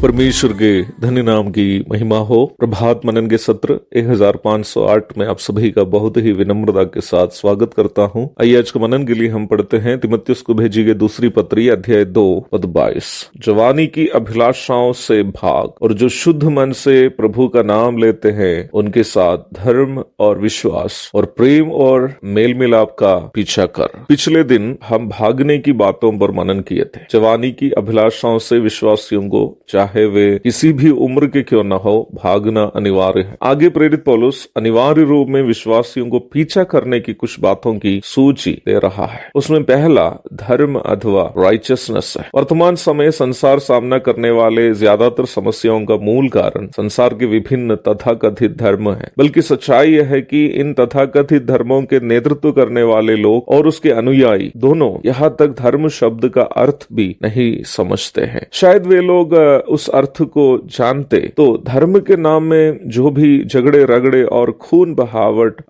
परमेश्वर के धन्य नाम की महिमा हो। प्रभात मनन के सत्र 1508 में आप सभी का बहुत ही विनम्रता के साथ स्वागत करता हूं। आइए आज के मनन के लिए हम पढ़ते हैं तीमुथियुस को भेजी गई दूसरी पत्री अध्याय 2 पद 22। जवानी की अभिलाषाओं से भाग और जो शुद्ध मन से प्रभु का नाम लेते हैं उनके साथ धर्म और विश्वास और प्रेम और मेल मिलाप का पीछा कर। पिछले दिन हम भागने की बातों पर मनन किए थे। जवानी की अभिलाषाओं से विश्वासियों को चाहे वे किसी भी उम्र के क्यों न हो भागना अनिवार्य है। आगे प्रेरित पौलुस अनिवार्य रूप में विश्वासियों को पीछा करने की कुछ बातों की सूची दे रहा है। उसमें पहला धर्म अथवा राइचियसनेस है। वर्तमान समय संसार सामना करने वाले ज्यादातर समस्याओं का मूल कारण संसार के विभिन्न तथाकथित धर्म है। बल्कि सच्चाई यह है कि इन तथाकथित धर्मों के नेतृत्व करने वाले लोग और उसके अनुयायी दोनों यहाँ तक धर्म शब्द का अर्थ भी नहीं समझते हैं। शायद वे लोग उस अर्थ को जानते तो धर्म के नाम में जो भी झगड़े रगड़े और खून बहावट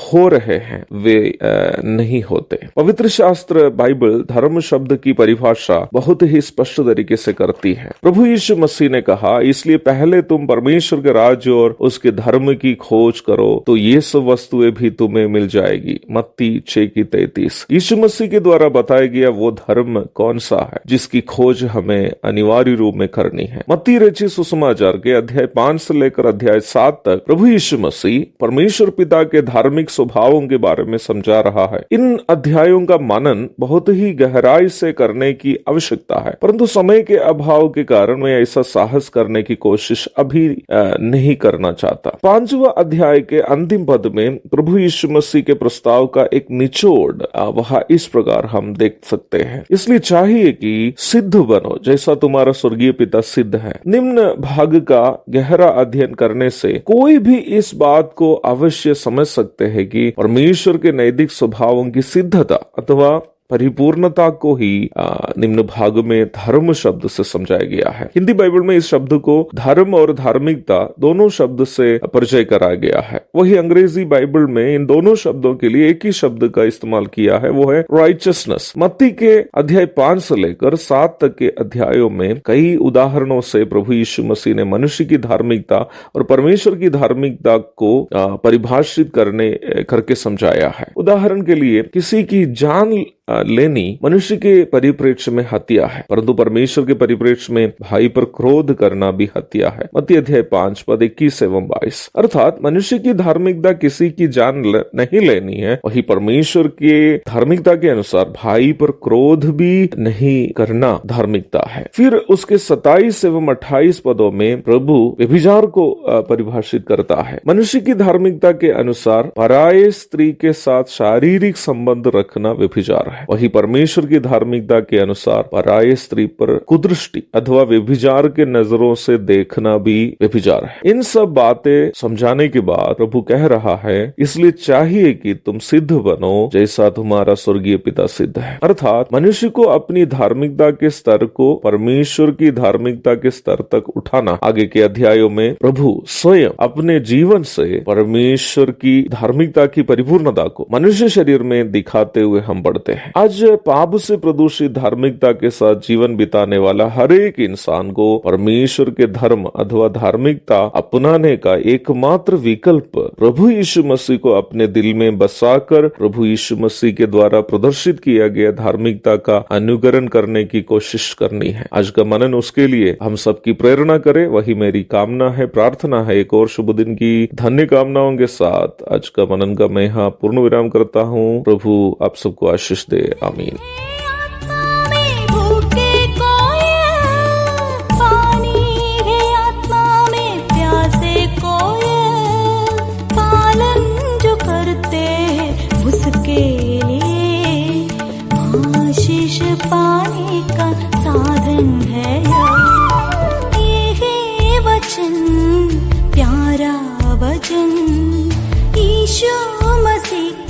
हो रहे हैं वे नहीं होते। पवित्र शास्त्र बाइबल धर्म शब्द की परिभाषा बहुत ही स्पष्ट तरीके से करती है। प्रभु यीशु मसीह ने कहा, इसलिए पहले तुम परमेश्वर के राज्य और उसके धर्म की खोज करो तो ये सब वस्तुएं भी तुम्हें मिल जाएगी। मत्ती 6:33। यीशु मसीह के द्वारा बताया गया वो धर्म कौन सा है जिसकी खोज हमें अनिवार्य रूप में करनी है। मत्ती रचित सुसमाचार के अध्याय 5 से लेकर अध्याय 7 तक प्रभु यीशु मसीह परमेश्वर पिता के धार्मिक स्वभावों के बारे में समझा रहा है। इन अध्यायों का मनन बहुत ही गहराई से करने की आवश्यकता है, परंतु समय के अभाव के कारण मैं ऐसा साहस करने की कोशिश अभी नहीं करना चाहता। 5वां अध्याय के अंतिम पद में प्रभु यीशु मसीह के प्रस्ताव का एक निचोड़ वहां इस प्रकार हम देख सकते हैं, इसलिए चाहिए कि सिद्ध बनो जैसा तुम्हारा स्वर्गीय पिता सिद्ध है। निम्न भाग का गहरा अध्ययन करने से कोई भी इस बात को अवश्य समझ सकते हैं कि परमेश्वर के नैतिक स्वभावों की सिद्धता अथवा परिपूर्णता को ही निम्न भाग में धर्म शब्द से समझाया गया है। हिंदी बाइबल में इस शब्द को धर्म और धार्मिकता दोनों शब्द से परिचय कराया गया है। वही अंग्रेजी बाइबल में इन दोनों शब्दों के लिए एक ही शब्द का इस्तेमाल किया है, वो है राइचियसनेस। मत्ती के अध्याय 5 से लेकर 7 तक के अध्यायों में कई उदाहरणों से प्रभु यीशु मसीह ने मनुष्य की धार्मिकता और परमेश्वर की धार्मिकता को परिभाषित करके समझाया है। उदाहरण के लिए किसी की जान लेनी मनुष्य के परिप्रेक्ष्य में हत्या है, परंतु परमेश्वर के परिप्रेक्ष्य में भाई पर क्रोध करना भी हत्या है। मत्ती अध्याय 5 पद 21 एवं 22। अर्थात मनुष्य की धार्मिकता किसी की जान नहीं लेनी है, वही परमेश्वर के धार्मिकता के अनुसार भाई पर क्रोध भी नहीं करना धार्मिकता है। फिर उसके 27 एवं 28 पदों में प्रभु व्यभिचार को परिभाषित करता है। मनुष्य की धार्मिकता के अनुसार पराये स्त्री के साथ शारीरिक संबंध रखना व्यभिचार है। वही परमेश्वर की धार्मिकता के अनुसार पराये स्त्री पर कुदृष्टि अथवा व्यभिचार के नजरों से देखना भी व्यभिचार है। इन सब बातें समझाने के बाद प्रभु कह रहा है, इसलिए चाहिए कि तुम सिद्ध बनो जैसा तुम्हारा स्वर्गीय पिता सिद्ध है। अर्थात मनुष्य को अपनी धार्मिकता के स्तर को परमेश्वर की धार्मिकता के स्तर तक उठाना। आगे के अध्यायों में प्रभु स्वयं अपने जीवन से परमेश्वर की धार्मिकता की परिपूर्णता को मनुष्य शरीर में दिखाते हुए हम पढ़ते हैं। आज पाप से प्रदूषित धार्मिकता के साथ जीवन बिताने वाला हर एक इंसान को परमेश्वर के धर्म अथवा धार्मिकता अपनाने का एकमात्र विकल्प प्रभु यीशु मसीह को अपने दिल में बसाकर प्रभु यीशु मसीह के द्वारा प्रदर्शित किया गया धार्मिकता का अनुकरण करने की कोशिश करनी है। आज का मनन उसके लिए हम सबकी प्रेरणा करे, वही मेरी कामना है, प्रार्थना है। एक और शुभ दिन की धन्य कामनाओं के साथ आज का मनन का मैं यहाँ पूर्ण विराम करता हूँ। प्रभु आप सबको आशीष दे। आमीन। पाने का साधन है ये है वचन, प्यारा वचन यीशु मसीह